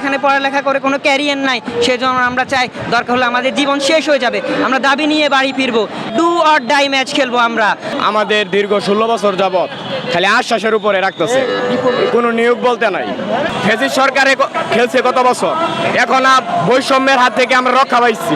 এখানে পড়ালেখা করে কোনো ক্যারিয়ার নাই, সেজন্য আমরা চাই দরকার হলে আমাদের জীবন শেষ হয়ে যাবে, আমরা দাবি নিয়ে বাড়ি ফিরবো, ডু অর ডাই ম্যাচ খেলবো আমরা। আমাদের দীর্ঘ 16 বছর যাবৎ খালি আশ্বাসের উপরে রাখতেছে, কোনো নিয়োগ বলতে নাই। ফেসিস সরকারে খেলছে কত বছর, এখন বৈষম্যের হাত থেকে আমরা রক্ষা পাইছি,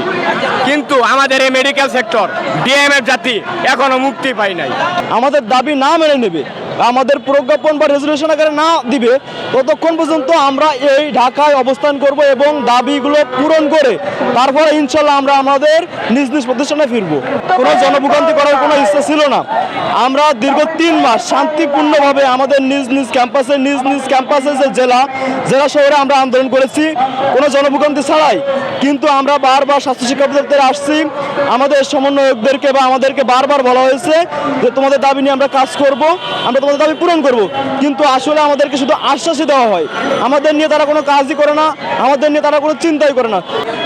কিন্তু আমাদের এই মেডিকেল সেক্টর ডিএমএফ জাতি এখনো মুক্তি পাই নাই। আমাদের দাবি না মেনে নেবে, আমাদের প্রজ্ঞাপন বা রেজুলেশন আকারে না দিবে, ততক্ষণ পর্যন্ত আমরা এই ঢাকায় অবস্থান করব এবং দাবিগুলো পূরণ করে তারপরে ইনশাল্লাহ আমরা আমাদের নিজ নিজ প্রতিষ্ঠানে ফিরবো। কোনো জনভোগান্তি করার কোনো ইচ্ছা ছিল না। আমরা দীর্ঘ 3 মাস শান্তিপূর্ণভাবে আমাদের নিজ নিজ ক্যাম্পাসে যে জেলা শহরে আমরা আন্দোলন করেছি কোনো জনভোগান্তি ছাড়াই, কিন্তু আমরা বারবার স্বাস্থ্য শিক্ষা অধিদপ্তরে আসছি, আমাদের সমন্বয়কদেরকে বা আমাদেরকে বারবার বলা হয়েছে যে তোমাদের দাবি নিয়ে আমরা কাজ করব, আমরা তোমাদের দাবি পূরণ করব, কিন্তু আসলে আমাদেরকে শুধু আশ্বাসই দেওয়া হয়, আমাদের নিয়ে তারা কোনো কাজই করে না, আমাদের নিয়ে তারা কোনো চিন্তাই করে না।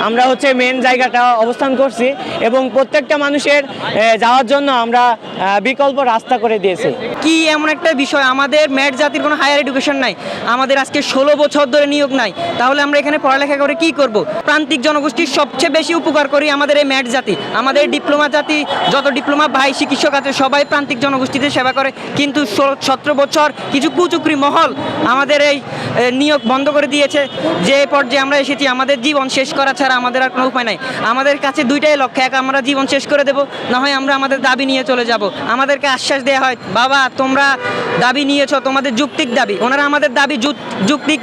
আমরা মেন জায়গাটা অবস্থান করছি এবং প্রত্যেকটা মানুষের যাওয়ার জন্য আমরা বিকল্প রাস্তা করে দিয়েছি। কি এমন একটা বিষয়, আমাদের ম্যাট জাতির কোনো হায়ার এডুকেশন নাই, আমাদের আজকে 16 বছর ধরে নিয়োগ নাই, তাহলে আমরা এখানে পড়ালেখা করে কি করব? প্রান্তিক জনগোষ্ঠীর সবচেয়ে বেশি উপকার করি আমাদের এই ম্যাট জাতি, আমাদের ডিপ্লোমা জাতি, যত ডিপ্লোমা ভাই চিকিৎসক আছে সবাই প্রান্তিক জনগোষ্ঠীদের সেবা করে, কিন্তু 17 বছর কিছু কুচুকরি মহল আমাদের এই নিয়োগ বন্ধ করে দিয়েছে। যে পর্যায়ে আমরা এসেছি, আমাদের জীবন শেষ করা ছাড়া আমাদের আর কোনো উপায় নাই। আমাদের কাছে দুইটাই লক্ষ্য, এক আমরা জীবন শেষ করে দেব, না হয় আমরা আমাদের দাবি নিয়ে চলে যাব। আমাদেরকে আশ্বাস দেওয়া হয়, বাবা তোমরা দাবি নিয়েছো, তোমাদের যৌক্তিক দাবি, ওনারা আমাদের দাবি যৌক্তিক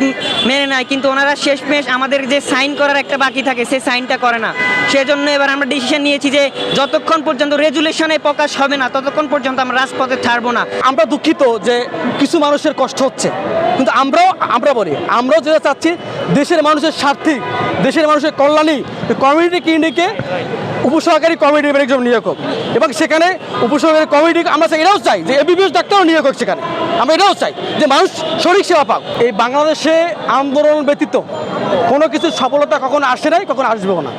মেনে নেয়, কিন্তু ওনারা শেষমেশ আমাদের যে সাইন করার একটা বাকি থাকে সেই সাইনটা করে না। সেজন্য এবার আমরা ডিসিশন নিয়েছি যে যতক্ষণ পর্যন্ত রেজুলেশনে প্রকাশ হবে না ততক্ষণ পর্যন্ত আমরা রাজপথে ছাড়বো না। আমরা দুঃখিত যে কিছু মানুষের কষ্ট হচ্ছে, কিন্তু আমরাও যেটা চাচ্ছি দেশের মানুষের স্বার্থে, দেশের মানুষের কল্যাণী কমিউনিটি ক্লিনিকে উপসহকারী কমিটি একজন নিয়োগ হোক, এবং সেখানে উপসহকারী কমিটি আমরা এটাও চাই যে এমবিবিএস ডাক্তারও নিয়োগ হোক, সেখানে আমরা এটাও চাই যে মানুষ সঠিক সেবা পাক। এই বাংলাদেশে আন্দোলন ব্যতীত কোনো কিছুর সফলতা কখনো আসে নাই, কখনো আসবেও না।